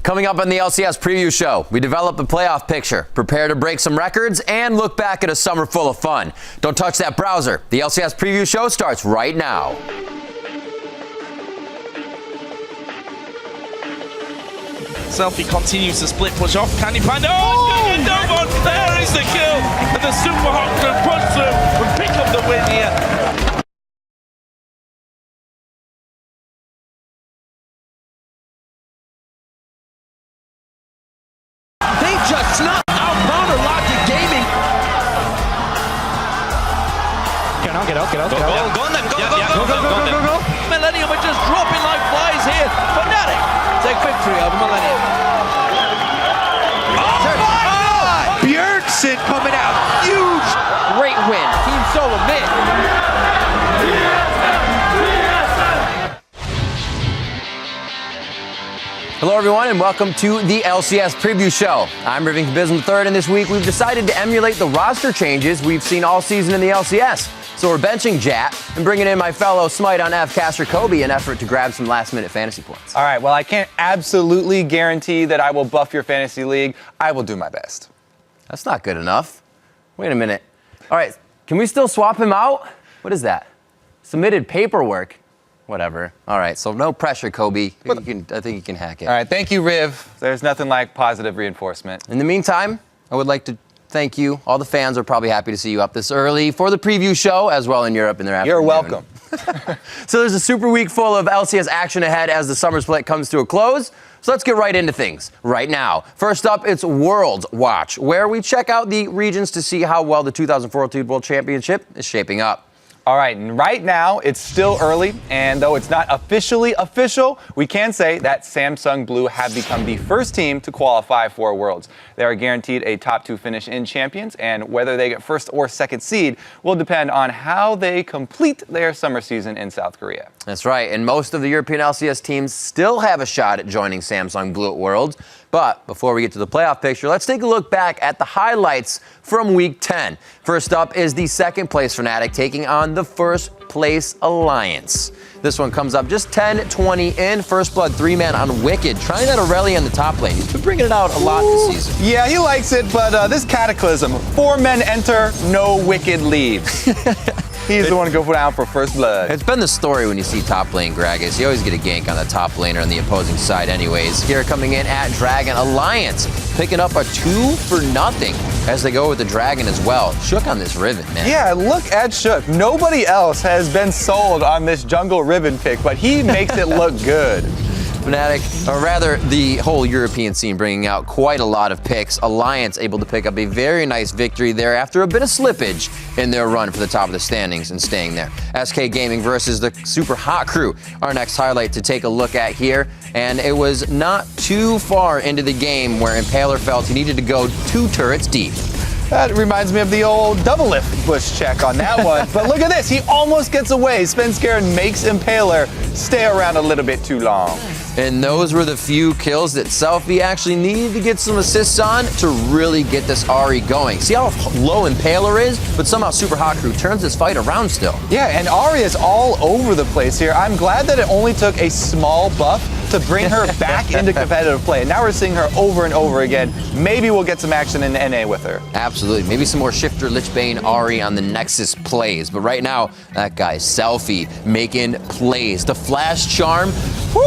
Coming up on the LCS preview show, we develop a playoff picture, prepare to break some records, and look back at a summer full of fun. Don't touch that browser. The LCS preview show starts right now. Selfie continues to split push off. Can he find? Oh, Novon! There is the kill, and the Super Hawk can push through and pick up the win here. Just not outbound or Logic Gaming. Get out. Go on then, go. Millennium are just dropping like flies here. Fnatic take victory over Millennium. Oh my God! Bjergsen coming out, huge! Great win, Team Solo mid. Hello, everyone, and welcome to the LCS preview show. I'm Riving Bism III, and this week we've decided to emulate the roster changes we've seen all season in the LCS. So we're benching Jat and bringing in my fellow Smite on F, Caster Kobe, in an effort to grab some last-minute fantasy points. All right, well, I can't absolutely guarantee that I will buff your fantasy league. I will do my best. That's not good think Wait a minute. All right, can we still swap him out? What is that? Submitted paperwork. Whatever. All right, so no pressure, Kobe. I think you can hack it. All right, thank you, Riv. There's nothing like positive reinforcement. In the meantime, I would like to thank you. All the fans are probably happy to see you up this early for the preview show, as well in Europe in their afternoon. You're welcome. So there's a super week full of LCS action ahead as the summer split comes to a close. So let's get right into things right now. First up, it's World Watch, where we check out the regions to see how well the 2014 World Championship is shaping up. All right, and right now it's still early, and though it's not officially official, we can say that Samsung Blue have become the first team to qualify for Worlds. They are guaranteed a top 2 finish in Champions, and whether they get first or second seed will depend on how they complete their summer season in South Korea. That's right, and most of the European LCS teams still have a shot at joining Samsung Blue at Worlds. But before we get to the playoff picture, let's take a look back at the highlights from Week 10. First up is the second place Fnatic taking on the first place Alliance. This one comes up just 10-20 in. First Blood 3-man on Wicked, trying out Aurelia in the top lane. He's been bringing it out a lot this season. Yeah, he likes it, but this Cataclysm, 4 men enter, no Wicked leaves. He's the one to go down for First Blood. It's been the story when you see top lane Gragas. You always get a gank on the top laner on the opposing side anyways. Here coming in at Dragon, Alliance picking up a 2-0 as they go with the Dragon as well. Shook on this Riven, man. Yeah, look at Shook. Nobody else has been sold on this jungle Riven pick, but he makes it look good. Fnatic, or rather the whole European scene, bringing out quite a lot of picks. Alliance able to pick up a very nice victory there after a bit of slippage in their run for the top of the standings and staying there. SK Gaming versus the Super Hot Crew, our next highlight to take a look at here. And it was not too far into the game where Impaler felt he needed to go 2 turrets deep. That reminds me of the old double lift bush check on that one. But look at this, he almost gets away. Svenskeren makes Impaler stay around a little bit too long. And those were the few kills that Selfie actually needed to get some assists on to really get this Ahri going. See how low Impaler is? But somehow Super Hot Crew turns this fight around still. Yeah, and Ahri is all over the place here. I'm glad that it only took a small buff to bring her back into competitive play. And now we're seeing her over and over again. Maybe we'll get some action in NA with her. Absolutely. Maybe some more Shiphtur, Lichbane, Ahri on the Nexus plays. But right now, that guy, Selfie, making plays. The Flash Charm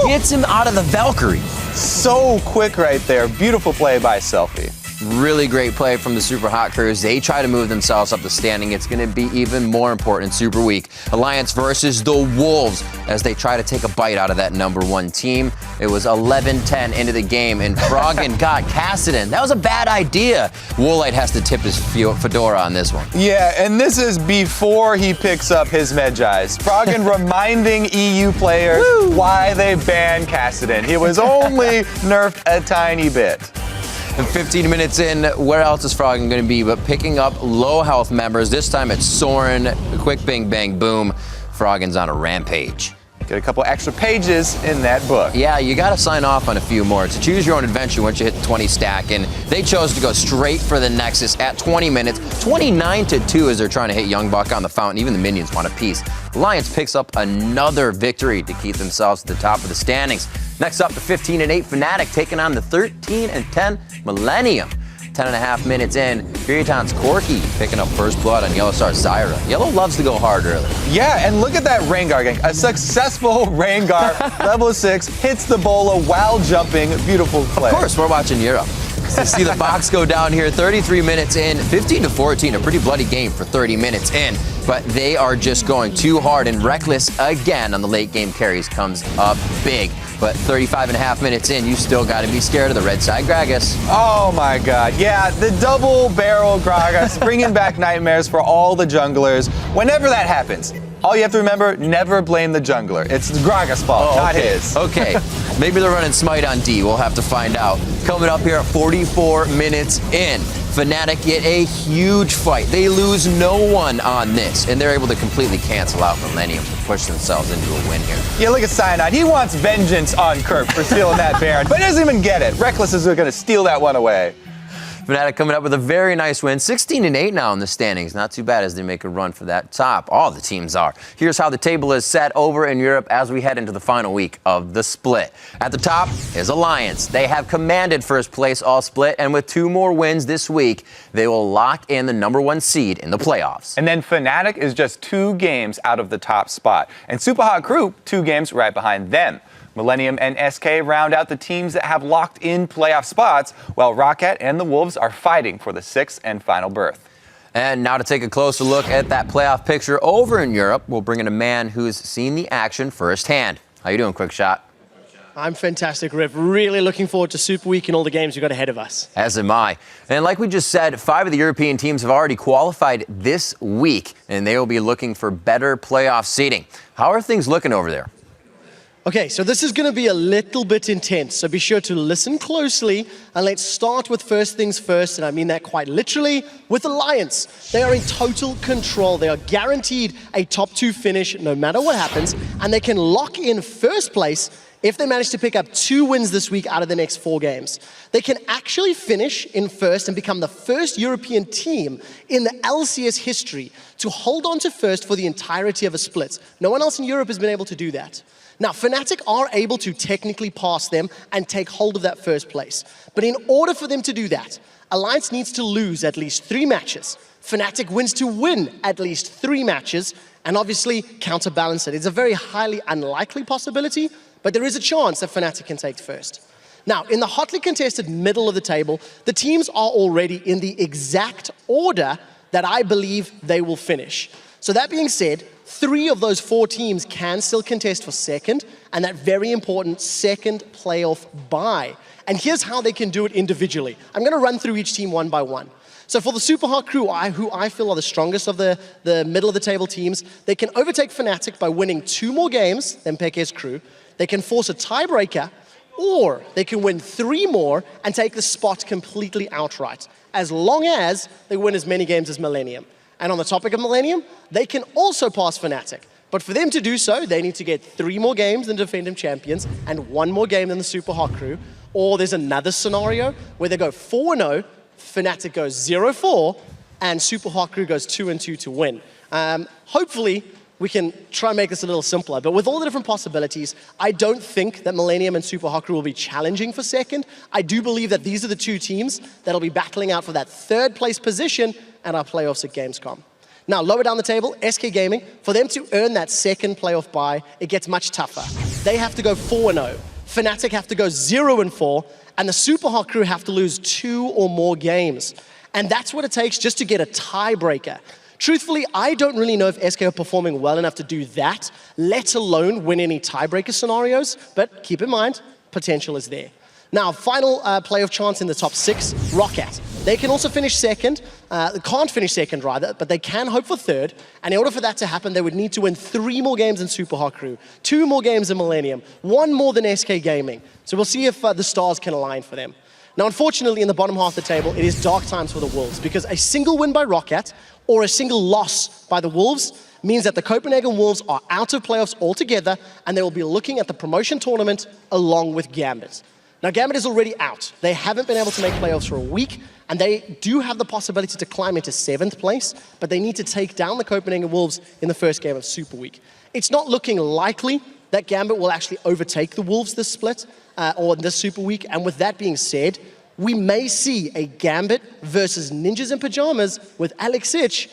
gets him out of the Valkyrie. So quick right there. Beautiful play by Selfie. Really great play from the Super Hot Crews. They try to move themselves up the standing. It's going to be even more important in Super Week. Alliance versus the Wolves as they try to take a bite out of that #1 team. It was 11-10 into the game, and Froggen got Kassadin. That was a bad idea. Woolite has to tip his fedora on this one. Yeah, and this is before he picks up his Medjais. Froggen reminding EU players why they banned Kassadin. He was only nerfed a tiny bit. And 15 minutes in, where else is Froggen going to be but picking up low health members? This time it's Soren. Quick bing bang boom. Froggen's on a rampage. Get a couple extra pages in that book. Yeah, you got to sign off on a few more. It's a choose your own adventure once you hit the 20 stack, and they chose to go straight for the Nexus at 20 minutes. 29-2 as they're trying to hit Young Buck on the fountain. Even the minions want a piece. Alliance picks up another victory to keep themselves at the top of the standings. Next up, the 15-8 Fnatic taking on the 13-10 Millennium. 10.5 minutes in, Furiaton's Corky picking up first blood on Yellow Star Zyra. Yellow loves to go hard early. Yeah, and look at that Rengar gang. A successful Rengar, level 6, hits the bola while jumping. Beautiful play. Of course, we're watching Europe. To see the box go down here, 33 minutes in, 15-14, a pretty bloody game for 30 minutes in, but they are just going too hard, and Rekkles again on the late game carries comes up big. But 35.5 minutes in, you still got to be scared of the red side Gragas. Oh my god, yeah, the double barrel Gragas, bringing back nightmares for all the junglers. Whenever that happens, all you have to remember, never blame the jungler. It's Gragas' fault, not his. Okay, maybe they're running Smite on D. We'll have to find out. Coming up here at 44 minutes in, Fnatic get a huge fight. They lose no one on this, and they're able to completely cancel out Millennium to push themselves into a win here. Yeah, look at Cyanide. He wants vengeance on Kirk for stealing that Baron, but he doesn't even get it. Rekkles is going to steal that one away. Fnatic coming up with a very nice win. 16-8 now in the standings. Not too bad as they make a run for that top. All the teams are. Here's how the table is set over in Europe as we head into the final week of the split. At the top is Alliance. They have commanded first place all split, and with 2 more wins this week, they will lock in the #1 seed in the playoffs. And then Fnatic is just 2 games out of the top spot. And Super Hot Group, 2 games right behind them. Millennium and SK round out the teams that have locked in playoff spots, while Rocket and the Wolves are fighting for the 6th and final berth. And now to take a closer look at that playoff picture over in Europe, we'll bring in a man who's seen the action firsthand. How you doing, Quick Shot? I'm fantastic, Riv. Really looking forward to Super Week and all the games we've got ahead of us. As am I. And like we just said, 5 of the European teams have already qualified this week, and they will be looking for better playoff seeding. How are things looking over there? Okay, so this is going to be a little bit intense, so be sure to listen closely, and let's start with first things first, and I mean that quite literally, with Alliance. They are in total control. They are guaranteed a top 2 finish no matter what happens, and they can lock in first place if they manage to pick up 2 wins this week out of the next 4 games. They can actually finish in first and become the first European team in the LCS history to hold on to first for the entirety of a split. No one else in Europe has been able to do that. Now, Fnatic are able to technically pass them and take hold of that first place. But in order for them to do that, Alliance needs to lose at least 3 matches. Fnatic wins to win at least 3 matches, and obviously counterbalance it. It's a very highly unlikely possibility, but there is a chance that Fnatic can take first. Now, in the hotly contested middle of the table, the teams are already in the exact order that I believe they will finish. So that being said, 3 of those 4 teams can still contest for second, and that very important second playoff bye. And here's how they can do it individually. I'm going to run through each team one by one. So for the Super Hot Crew, who I feel are the strongest of the middle of the table teams, they can overtake Fnatic by winning 2 more games than Peke's crew. They can force a tiebreaker, or they can win 3 more and take the spot completely outright, as long as they win as many games as Millennium. And on the topic of Millennium, they can also pass Fnatic. But for them to do so, they need to get 3 more games than defending champions and 1 more game than the Super Hot Crew. Or there's another scenario where they go 4-0, Fnatic goes 0-4, and Super Hot Crew goes 2-2 to win. Hopefully, we can try and make this a little simpler. But with all the different possibilities, I don't think that Millennium and Super Hot Crew will be challenging for second. I do believe that these are the 2 teams that'll be battling out for that 3rd place position at our playoffs at Gamescom. Now, lower down the table, SK Gaming, for them to earn that second playoff bye, it gets much tougher. They have to go 4-0. Fnatic have to go 0-4, and the Super Hot Crew have to lose 2 or more games. And that's what it takes just to get a tiebreaker. Truthfully, I don't really know if SK are performing well enough to do that, let alone win any tiebreaker scenarios, but keep in mind, potential is there. Now, final playoff chance in the top 6, Rocket. They can also finish second, they can't finish second rather, but they can hope for 3rd, and in order for that to happen, they would need to win 3 more games than Super Hot Crew, 2 more games than Millennium, 1 more than SK Gaming. So we'll see if the stars can align for them. Now, unfortunately, in the bottom half of the table, it is dark times for the Wolves, because a single win by Rocket or a single loss by the Wolves means that the Copenhagen Wolves are out of playoffs altogether, and they will be looking at the promotion tournament along with Gambit. Now, Gambit is already out. They haven't been able to make playoffs for a week, and they do have the possibility to climb into 7th place, but they need to take down the Copenhagen Wolves in the first game of Super Week. It's not looking likely, that Gambit will actually overtake the Wolves this split, or this Super Week. And with that being said, we may see a Gambit versus Ninjas in Pajamas with Alex Ich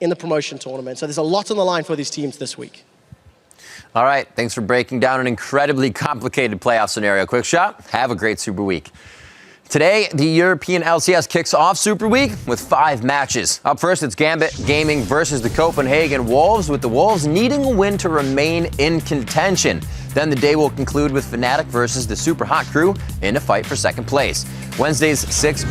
in the promotion tournament. So there's a lot on the line for these teams this week. All right, thanks for breaking down an incredibly complicated playoff scenario. Quick shot, have a great Super Week. Today, the European LCS kicks off Super Week with 5 matches. Up first, it's Gambit Gaming versus the Copenhagen Wolves, with the Wolves needing a win to remain in contention. Then the day will conclude with Fnatic versus the Super Hot Crew in a fight for second place. Wednesday's 6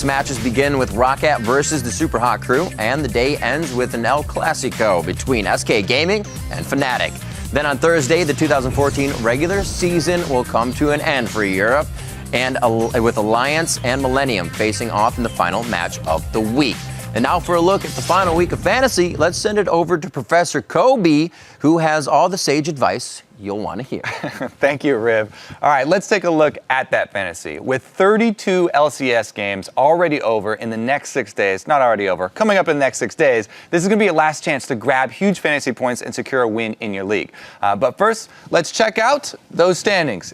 matches begin with Roccat versus the Super Hot Crew, and the day ends with an El Clasico between SK Gaming and Fnatic. Then on Thursday, the 2014 regular season will come to an end for Europe, and with Alliance and Millennium facing off in the final match of the week. And now for a look at the final week of fantasy, let's send it over to Professor Kobe, who has all the sage advice you'll want to hear. Thank you, Riv. All right, let's take a look at that fantasy. With 32 LCS games already over in the next 6 days, not already over, coming up in the next 6 days, this is going to be your last chance to grab huge fantasy points and secure a win in your league. But first, let's check out those standings.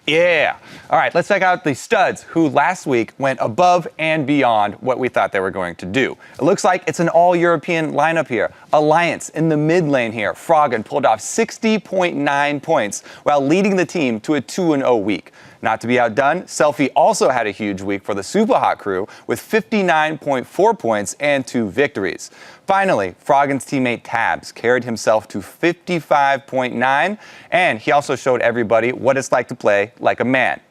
Yeah. All right, let's check out the studs who last week went above and beyond what we thought they were going to do. It looks like it's an all-European lineup here. Alliance in the mid lane here. Froggen pulled off 60.9 points while leading the team to a 2-0 week. Not to be outdone, Selfie also had a huge week for the Super Hot Crew with 59.4 points and 2 victories. Finally, Froggen's teammate Tabs carried himself to 55.9, and he also showed everybody what it's like to play like a man.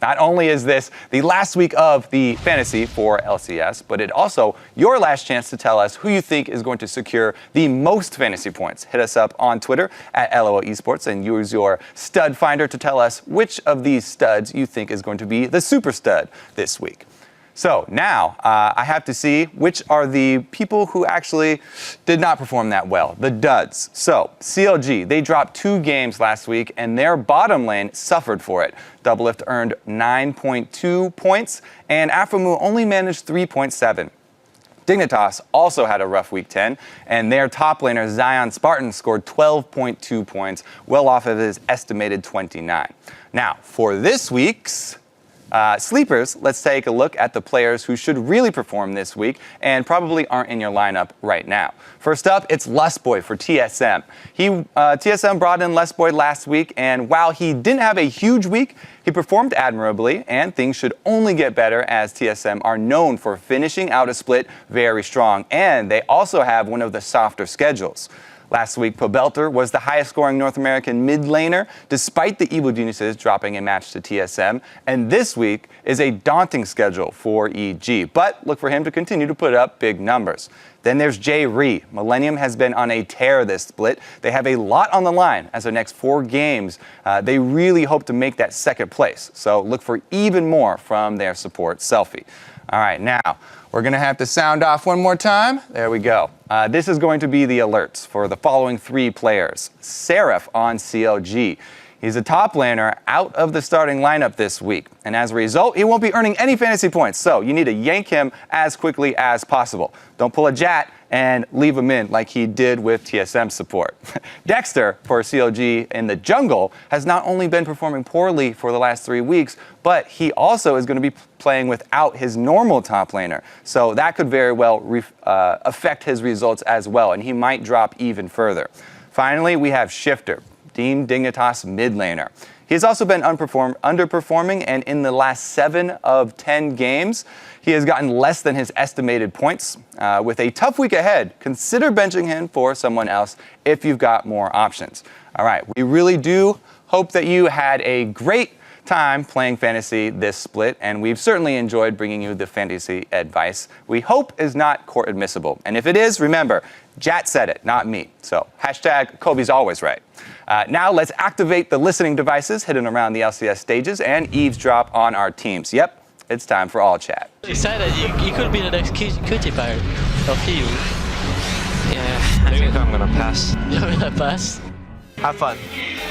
Not only is this the last week of the fantasy for LCS, but it also your last chance to tell us who you think is going to secure the most fantasy points. Hit us up on Twitter at LOL Esports and use your stud finder to tell us which of these studs you think is going to be the super stud this week. So now I have to see which are the people who actually did not perform that well, the duds. So CLG, they dropped 2 games last week and their bottom lane suffered for it. Doublelift earned 9.2 points and Aphromoo only managed 3.7. Dignitas also had a rough week 10, and their top laner Zion Spartan scored 12.2 points, well off of his estimated 29. Now, for this week's sleepers, let's take a look at the players who should really perform this week and probably aren't in your lineup right now. First up, it's Lustboy for TSM. TSM brought in Lustboy last week, and while he didn't have a huge week, he performed admirably, and things should only get better as TSM are known for finishing out a split very strong, and they also have one of the softer schedules. Last week, Pobelter was the highest scoring North American mid laner, despite the Evil Geniuses dropping a match to TSM. And this week is a daunting schedule for EG, but look for him to continue to put up big numbers. Then there's Jay Ree. Millennium has been on a tear this split. They have a lot on the line as their next 4 games. They really hope to make that second place. So look for even more from their support, Selfie. All right, now we're going to have to sound off one more time. There we go. This is going to be the alerts for the following 3 players. Seraph on CLG. He's a top laner out of the starting lineup this week, and as a result, he won't be earning any fantasy points, so you need to yank him as quickly as possible. Don't pull a Jat and leave him in like he did with TSM support. Dexter for CLG in the jungle has not only been performing poorly for the last 3 weeks, but he also is going to be playing without his normal top laner, so that could very well affect his results as well, and he might drop even further. Finally, we have Shiphtur, Team Dignitas mid laner. He's also been underperforming, and in the last 7 of 10 games, he has gotten less than his estimated points. With a tough week ahead, consider benching him for someone else if you've got more options. All right, we really do hope that you had a great time playing fantasy this split, and we've certainly enjoyed bringing you the fantasy advice we hope is not court admissible. And if it is, remember, Jat said it, not me. So hashtag Kobe's always right. Now let's activate the listening devices hidden around the LCS stages and eavesdrop on our teams. Yep, it's time for all chat. You said that you could be the next cutie pie of you. Yeah, I think I'm gonna pass. You're gonna pass? Have fun.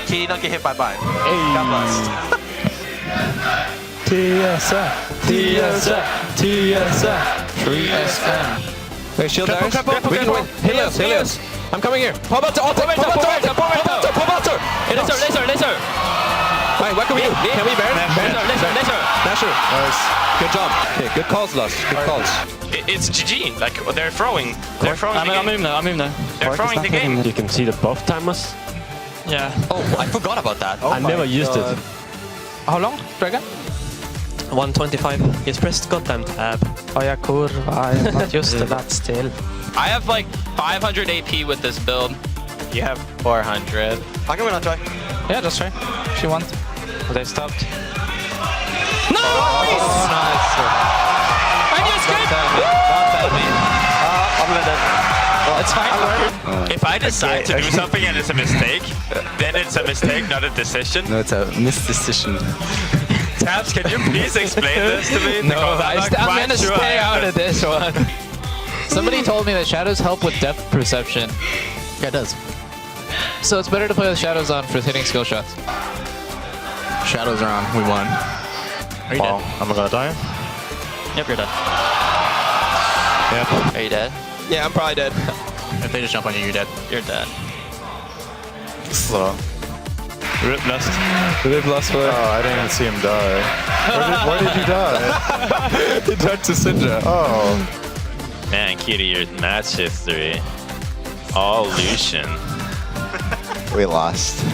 Kitty, don't get hit by mine. God bless. TSM, TSM, TSM, 3SM. Wait, shield there. We can win. Helios. I'm coming here. Pobato, Pobato. Laser. Alright, what can we do? Can we Baron? Laser. Nice. Good job. Okay, good calls, Lust. Good calls. It's GG. Like they're throwing. They're throwing the game. I'm in there. They're throwing the game. You can see the buff timers. Yeah. Oh, I forgot about that. I never used it. How long, Dragon? 125. It's pressed goddamn tab. Oh yeah, kurva. I am not used to that still. I have like 500 AP with this build. You have 400. I can win on try. Yeah, just try. If you want. But they stopped. Nice! Oh, nice. I just It's fine. If I decide to do something and it's a mistake, then it's a mistake, not a decision. No, it's a misdecision. Tabs, can you please explain this to me? No, Because I'm gonna stay out of this one. Somebody told me that shadows help with depth perception. Yeah, it does. So it's better to play with shadows on for hitting skill shots. Shadows are on. We won. Are you dead? I'm gonna die. Yep, you're dead. Yep. Are you dead? Yeah, I'm probably dead. If they just jump on you, you're dead. You're dead. Slow. Rip Lust. Rip Lust. Oh, I didn't even see him die. Where did he die? He died to Syndra. Oh. Man, Kitty, your match history. All Lucian. We lost.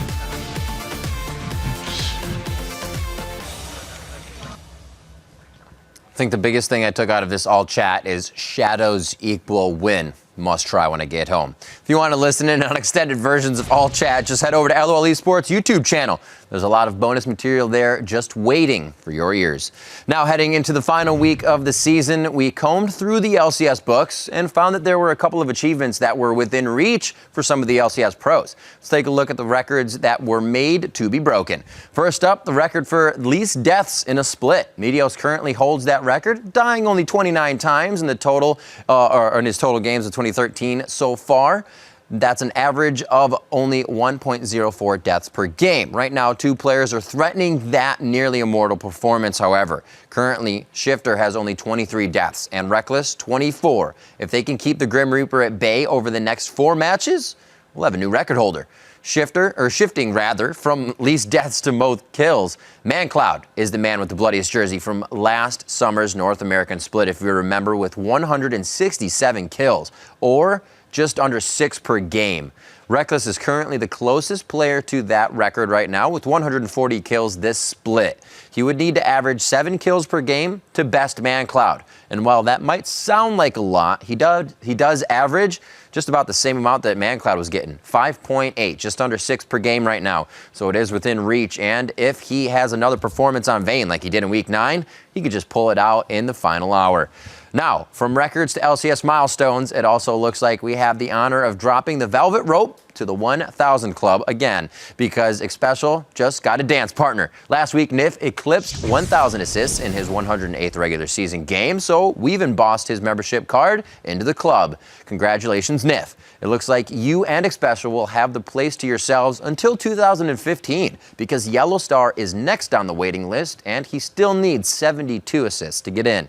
I think the biggest thing I took out of this all chat is shadows equal win. Must try when I get home. If you want to listen in on extended versions of all chat, just head over to LOL Esports YouTube channel. There's a lot of bonus material there just waiting for your ears. Now heading into the final week of the season, we combed through the LCS books and found that there were a couple of achievements that were within reach for some of the LCS pros. Let's take a look at the records that were made to be broken. First up, the record for least deaths in a split. Meteos currently holds that record, dying only 29 times in the total, or in his total games of 2013 so far. That's an average of only 1.04 deaths per game. Right now, two players are threatening that nearly immortal performance, however. Currently, Shiphtur has only 23 deaths and Rekkles 24. If they can keep the Grim Reaper at bay over the next 4 matches, we'll have a new record holder. Shifting from least deaths to most kills, Mancloud is the man with the bloodiest jersey from last summer's North American split, if you remember, with 167 kills, or just under 6 per game. Rekkles is currently the closest player to that record right now with 140 kills this split. He would need to average 7 kills per game to best Mancloud. And while that might sound like a lot, he does average just about the same amount that Mancloud was getting, 5.8, just under 6 per game right now. So it is within reach, and if he has another performance on Vayne like he did in Week 9, he could just pull it out in the final hour. Now, from records to LCS milestones, it also looks like we have the honor of dropping the velvet rope to the 1,000 club again, because Xpecial just got a dance partner. Last week, Nif eclipsed 1,000 assists in his 108th regular season game, so we've embossed his membership card into the club. Congratulations, Nif. It looks like you and Xpecial will have the place to yourselves until 2015, because Yellow Star is next on the waiting list, and he still needs 72 assists to get in.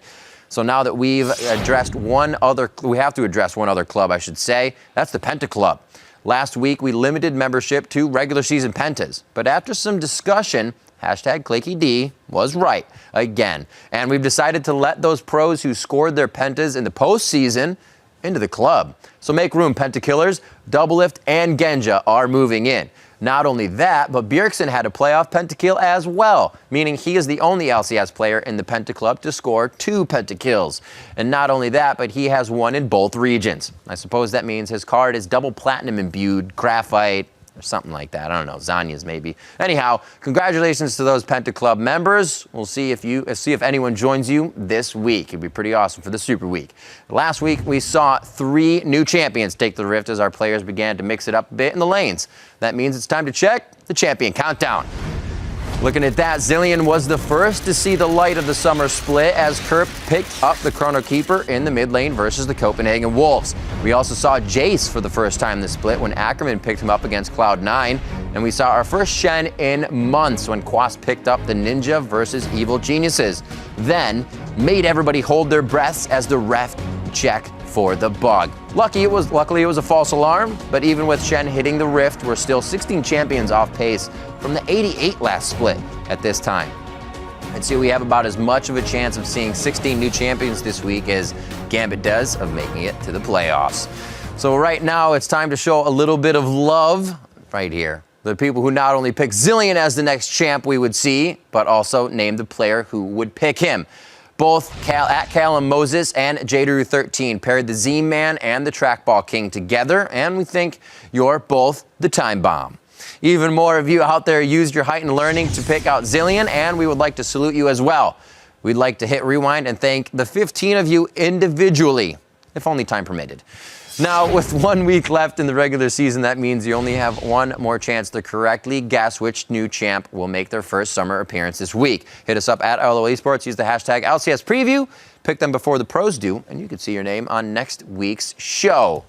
So now that we've addressed we have to address one other club, I should say. That's the Penta Club. Last week, we limited membership to regular season Pentas. But after some discussion, #ClaykyD was right again. And we've decided to let those pros who scored their Pentas in the postseason into the club. So make room, Penta Killers. Doublelift and Genja are moving in. Not only that, but Bjergsen had a playoff pentakill as well, meaning he is the only LCS player in the Penta Club to score 2 pentakills. And not only that, but he has one in both regions. I suppose that means his card is double platinum imbued, graphite, or something like that. I don't know, Zanya's maybe. Anyhow, congratulations to those Penta Club members. We'll see if anyone joins you this week. It'd be pretty awesome for the Super Week. Last week, we saw 3 new champions take the rift as our players began to mix it up a bit in the lanes. That means it's time to check the champion countdown. Looking at that, Zilean was the first to see the light of the summer split as Kerp picked up the Chrono Keeper in the mid lane versus the Copenhagen Wolves. We also saw Jace for the first time in the split when Ackerman picked him up against Cloud9. And we saw our first Shen in months when Quas picked up the Ninja versus Evil Geniuses. Then made everybody hold their breaths as the ref checked for the bug. Luckily, it was a false alarm, but even with Shen hitting the rift, we're still 16 champions off pace from the 88 last split at this time. And so we have about as much of a chance of seeing 16 new champions this week as Gambit does of making it to the playoffs. So right now, it's time to show a little bit of love right here. The people who not only pick Zilean as the next champ we would see, but also name the player who would pick him. Both Callum Moses and Jadaru13 paired the Z-Man and the Trackball King together, and we think you're both the Time Bomb. Even more of you out there used your heightened learning to pick out Zilean, and we would like to salute you as well. We'd like to hit rewind and thank the 15 of you individually, if only time permitted. Now, with 1 week left in the regular season, that means you only have one more chance to correctly guess which new champ will make their first summer appearance this week. Hit us up at LO Esports, use the hashtag LCS Preview, pick them before the pros do, and you can see your name on next week's show.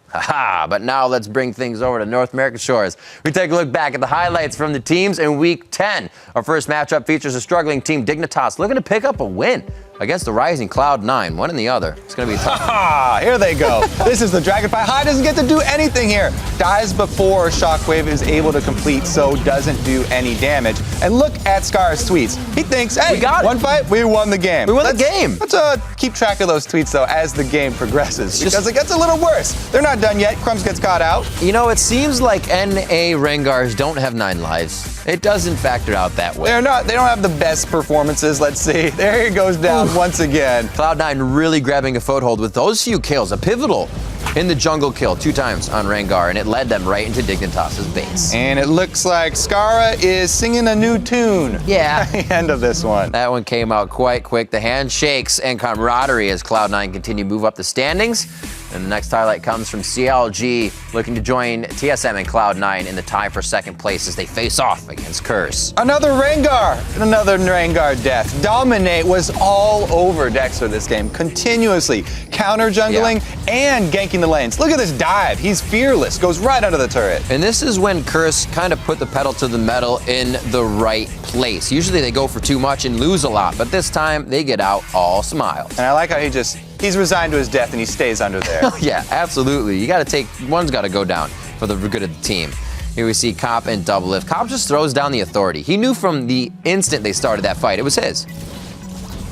Haha, but now let's bring things over to North American shores. We take a look back at the highlights from the teams in Week 10. Our first matchup features a struggling team, Dignitas, looking to pick up a win against the rising Cloud9, one and the other. It's going to be tough. Here they go. This is the Dragonfly. High doesn't get to do anything here. Dies before Shockwave is able to complete, so doesn't do any damage. And look at Scar's tweets. He thinks, hey, we got one fight, we won the game. We won the game. Let's keep track of those tweets, though, as the game progresses, because it gets a little worse. They're not done yet. Crumbs gets caught out. You know, it seems like NA Rengars don't have 9 lives. It doesn't factor out that way. They don't have the best performances, let's see. There he goes down once again. Cloud9 really grabbing a foothold with those few kills, a pivotal in the jungle kill 2 times on Rengar, and it led them right into Dignitas' base. And it looks like Skara is singing a new tune. Yeah. At the end of this one. That one came out quite quick. The handshakes and camaraderie as Cloud9 continue to move up the standings. And the next highlight comes from CLG, looking to join TSM and Cloud9 in the tie for second place as they face off against Curse. Another Rengar death. Dominate was all over Dexter this game, continuously counter jungling and ganking the lanes. Look at this dive. He's fearless, goes right under the turret. And this is when Curse kind of put the pedal to the metal in the right place. Usually they go for too much and lose a lot, but this time they get out all smiles. And I like how he's resigned to his death and he stays under there. Yeah, absolutely. You got to one's got to go down for the good of the team. Here we see Cop and Doublelift. Cop just throws down the authority. He knew from the instant they started that fight, it was his.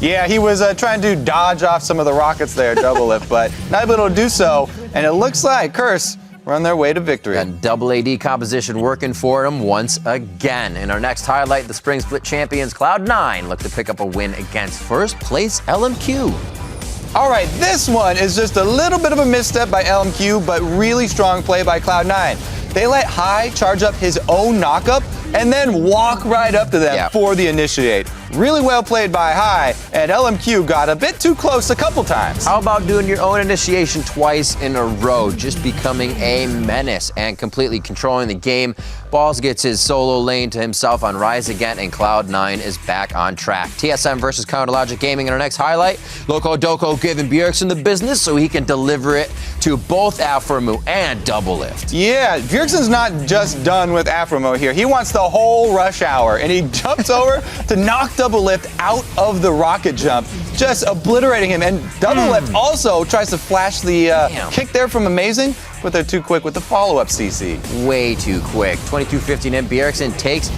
Yeah, he was trying to dodge off some of the rockets there, Doublelift, but not able to do so. And it looks like Curse are on their way to victory. And double AD composition working for him once again. In our next highlight, the Spring Split champions Cloud9 look to pick up a win against first place LMQ. All right, this one is just a little bit of a misstep by LMQ, but really strong play by Cloud9. They let High charge up his own knockup and then walk right up to them for the initiate. Really well played by High, and LMQ got a bit too close a couple times. How about doing your own initiation twice in a row, just becoming a menace and completely controlling the game? Balls gets his solo lane to himself on Rise again, and Cloud9 is back on track. TSM versus Counterlogic Gaming in our next highlight. Loco Doco giving Bjergsen the business so he can deliver it to both Aframu and Doublelift. Yeah, Bjergsen's not just done with Aframu here. He wants the whole rush hour, and he jumps over to knock Doublelift out of the rocket jump, just obliterating him. And Doublelift also tries to flash the kick there from Amazing, but they're too quick with the follow-up CC. Way too quick. 22-15 and Bjergsen takes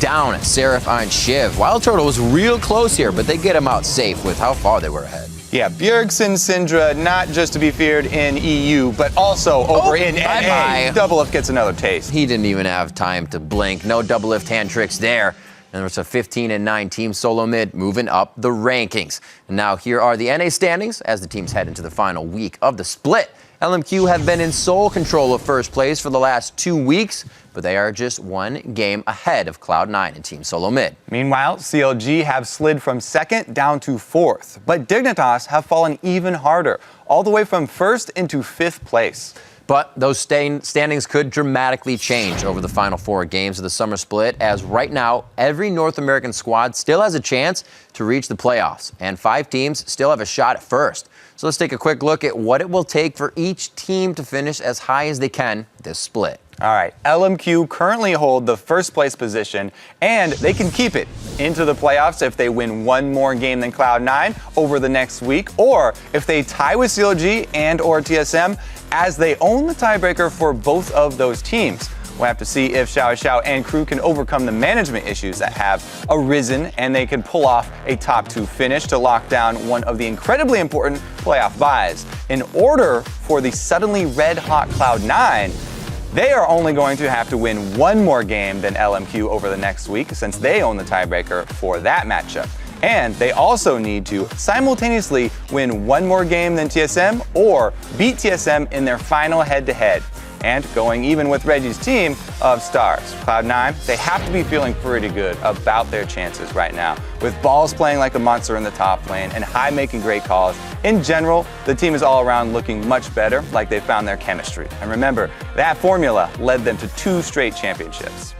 down Seraph on Shiv. Wild Turtle was real close here, but they get him out safe with how far they were ahead. Yeah, Bjergsen Syndra, not just to be feared in EU, but also over in NA. Doublelift gets another taste. He didn't even have time to blink. No Doublelift hand tricks there. And there's a 15-9 team solo mid moving up the rankings. And now here are the NA standings as the teams head into the final week of the split. LMQ have been in sole control of first place for the last 2 weeks, but they are just 1 game ahead of Cloud9 and Team Solo Mid. Meanwhile, CLG have slid from 2nd down to 4th, but Dignitas have fallen even harder, all the way from 1st into 5th place. But those standings could dramatically change over the final 4 games of the summer split, as right now, every North American squad still has a chance to reach the playoffs, and 5 teams still have a shot at first. So let's take a quick look at what it will take for each team to finish as high as they can this split. All right, LMQ currently hold the first place position, and they can keep it into the playoffs if they win one more game than Cloud9 over the next week, or if they tie with CLG and or TSM, as they own the tiebreaker for both of those teams. We'll have to see if Xiao and crew can overcome the management issues that have arisen, and they can pull off a top 2 finish to lock down one of the incredibly important playoff buys. In order for the suddenly red-hot Cloud9, they are only going to have to win one more game than LMQ over the next week, since they own the tiebreaker for that matchup. And they also need to simultaneously win one more game than TSM or beat TSM in their final head-to-head. And going even with Reggie's team of stars, Cloud9, they have to be feeling pretty good about their chances right now. With Balls playing like a monster in the top lane and High making great calls, in general, the team is all around looking much better, like they found their chemistry. And remember, that formula led them to 2 straight championships.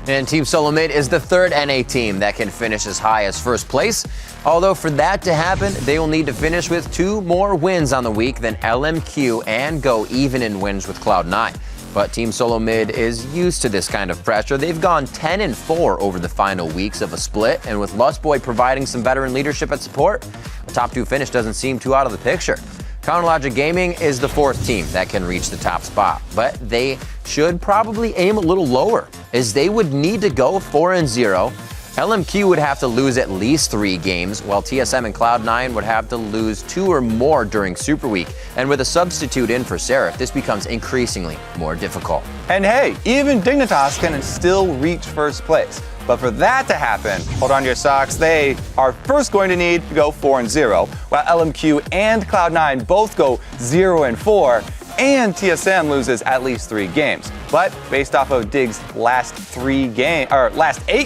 And Team Solo Mid is the 3rd NA team that can finish as high as first place. Although for that to happen, they will need to finish with 2 more wins on the week than LMQ and go even in wins with Cloud9. But Team Solo Mid is used to this kind of pressure. They've gone 10-4 over the final weeks of a split, and with Lustboy providing some veteran leadership at support, a top 2 finish doesn't seem too out of the picture. Counterlogic Gaming is the 4th team that can reach the top spot, but they should probably aim a little lower, as they would need to go 4-0. LMQ would have to lose at least 3 games, while TSM and Cloud9 would have to lose 2 or more during Super Week. And with a substitute in for Seraph, this becomes increasingly more difficult. And hey, even Dignitas can still reach first place. But for that to happen, hold on to your socks, they are first going to need to go 4-0, while LMQ and Cloud9 both go 0-4, and TSM loses at least 3 games. But based off of Dig's last 8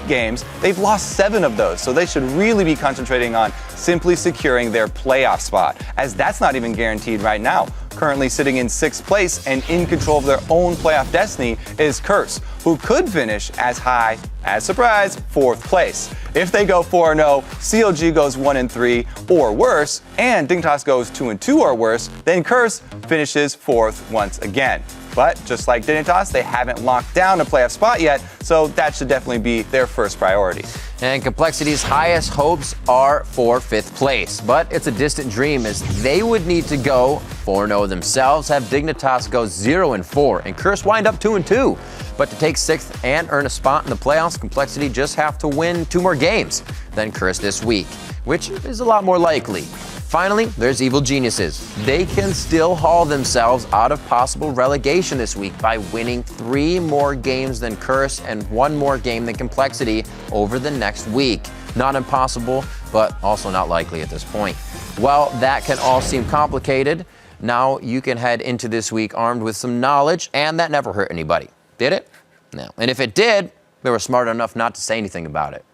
games, they've lost 7 of those, so they should really be concentrating on simply securing their playoff spot, as that's not even guaranteed right now. Currently sitting in 6th place and in control of their own playoff destiny is Curse, who could finish as high as, surprise, 4th place. If they go 4-0, CLG goes 1-3 or worse, and Dignitas goes 2-2 or worse, then Curse finishes 4th once again. But just like Dignitas, they haven't locked down a playoff spot yet, so that should definitely be their first priority. And Complexity's highest hopes are for 5th place, but it's a distant dream, as they would need to go 4-0 themselves, have Dignitas go 0-4, and Curse wind up 2-2. But to take 6th and earn a spot in the playoffs, Complexity just have to win 2 more games than Curse this week, which is a lot more likely. Finally, there's Evil Geniuses. They can still haul themselves out of possible relegation this week by winning 3 more games than Curse and 1 more game than Complexity over the next week. Not impossible, but also not likely at this point. While that can all seem complicated, now you can head into this week armed with some knowledge, and that never hurt anybody. Did it? No. And if it did, they were smart enough not to say anything about it.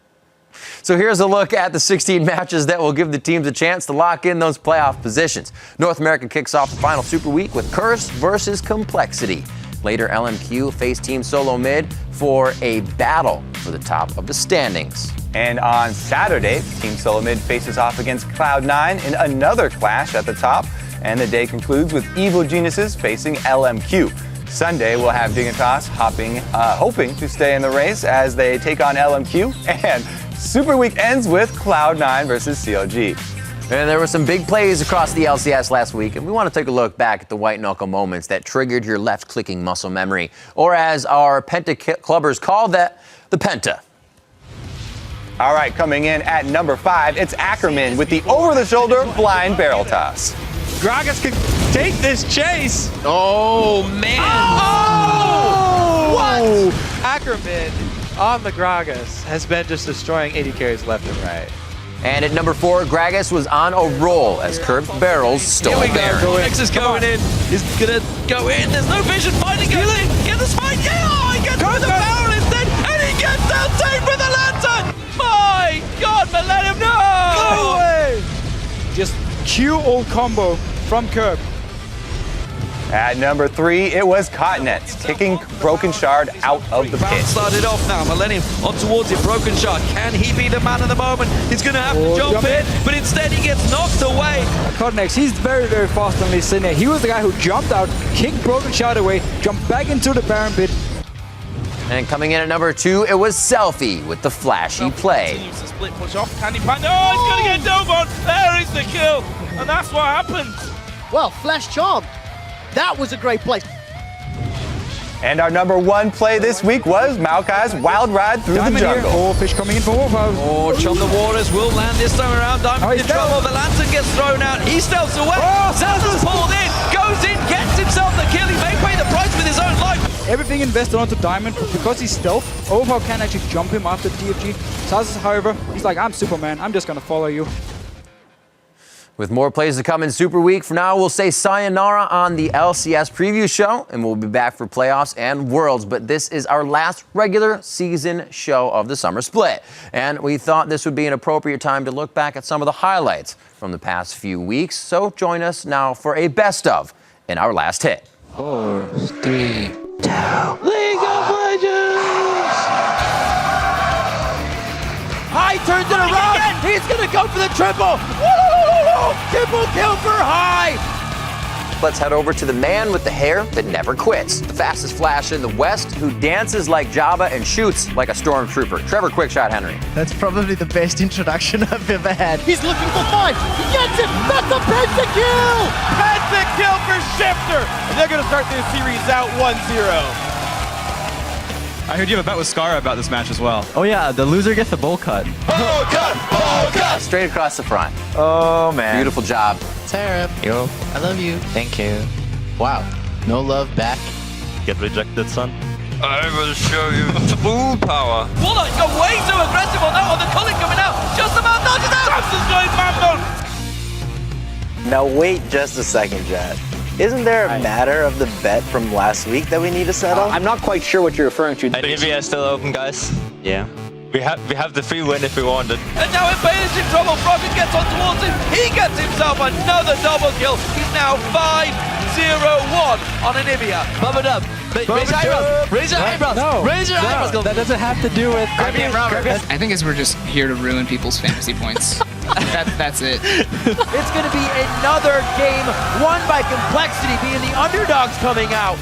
So here's a look at the 16 matches that will give the teams a chance to lock in those playoff positions. North America kicks off the final Super Week with Curse versus Complexity. Later, LMQ face Team Solo Mid for a battle for the top of the standings. And on Saturday, Team Solo Mid faces off against Cloud9 in another clash at the top. And the day concludes with Evil Geniuses facing LMQ. Sunday, we'll have Dignitas hoping to stay in the race as they take on LMQ. And Super Week ends with Cloud9 versus CLG. And there were some big plays across the LCS last week, and we want to take a look back at the white knuckle moments that triggered your left-clicking muscle memory, or as our Penta clubbers call that, the Penta. All right, coming in at number 5, it's Ackerman with the over-the-shoulder blind barrel toss. Gragas can take this chase. Oh, man. Oh! What? Ackerman on the Gragas has been just destroying AD carries left and right. And at number 4, Gragas was on a roll as curved barrels stole Baron. X is going in. He's gonna go in. There's no vision. Fighting goes in. Get the spike. Yeah, he gets through the barrel instead, and he gets down safe with the lantern. My God, Millennium, no! No way! Just Q ult combo from Curb. At number 3, it was Continents, kicking Broken Shard out of the pit. Started off now. Millennium on towards it. Broken Shard. Can he be the man of the moment? He's going to have to jump in, but instead he gets knocked away. Codnex, he's very, very fast on Lee Sin. He was the guy who jumped out, kicked Broken Shard away, jumped back into the Baron pit, And coming in at number 2, it was Selfie with the flashy play. Continues to split push off. Can he find? Oh, he's going to get dove on. There is the kill. And that's what happens. Well, Flash Charm. That was a great play. And our number 1 play this week was Maokai's wild ride through the jungle. Oh, fish coming in for Warpose. Oh, Chum the Waters will land this time around. Diamond in trouble. The lantern gets thrown out. He stealths away. Zelda's pulled in. Goes in. Gets himself the kill. He may pay the price with his own life. Everything invested onto Diamond, but because he's stealth, Overpower can actually jump him after the TFG. Sazas, however, he's like, I'm Superman. I'm just going to follow you. With more plays to come in Super Week, for now we'll say sayonara on the LCS preview show, and we'll be back for playoffs and Worlds. But this is our last regular season show of the summer split, and we thought this would be an appropriate time to look back at some of the highlights from the past few weeks. So join us now for a best of in our last hit. 4, 3, 2. League of Legends! High turns it around. He's going to go for the triple. Woo! Triple kill for High. Let's head over to the man with the hair that never quits. The fastest Flash in the West, who dances like Jabba and shoots like a stormtrooper. Trevor Quickshot Henry. That's probably the best introduction I've ever had. He's looking for 5. He gets it. That's a pentakill. Pentakill for Shiphtur. And they're going to start this series out 1-0. I heard you have a bet with Scar about this match as well. Oh yeah, the loser gets the bowl cut. Bowl cut. Straight across the front. Oh man. Beautiful job. Seraph. Yo. I love you. Thank you. Wow. No love back. Get rejected, son. I will show you full power. Walnut got way too aggressive on that one. The culling coming out. Just about dodges out. Samson's going Mambo. Now wait just a second, Jet. Isn't there a matter of the bet from last week that we need to settle? I'm not quite sure what you're referring to. Nivea is still open, guys. Yeah. We have the free win if we want it. And now Impale's in trouble. Froggen gets on towards him. He gets himself another double kill. He's now 5-0-1 on Anivia. Bump it up. Raise your eyebrows. Raise your eyebrows. No. Raise your eyebrows. That doesn't have to do with... I think we're just here to ruin people's fantasy points. That's it. It's going to be another game won by complexity, being the underdogs coming out.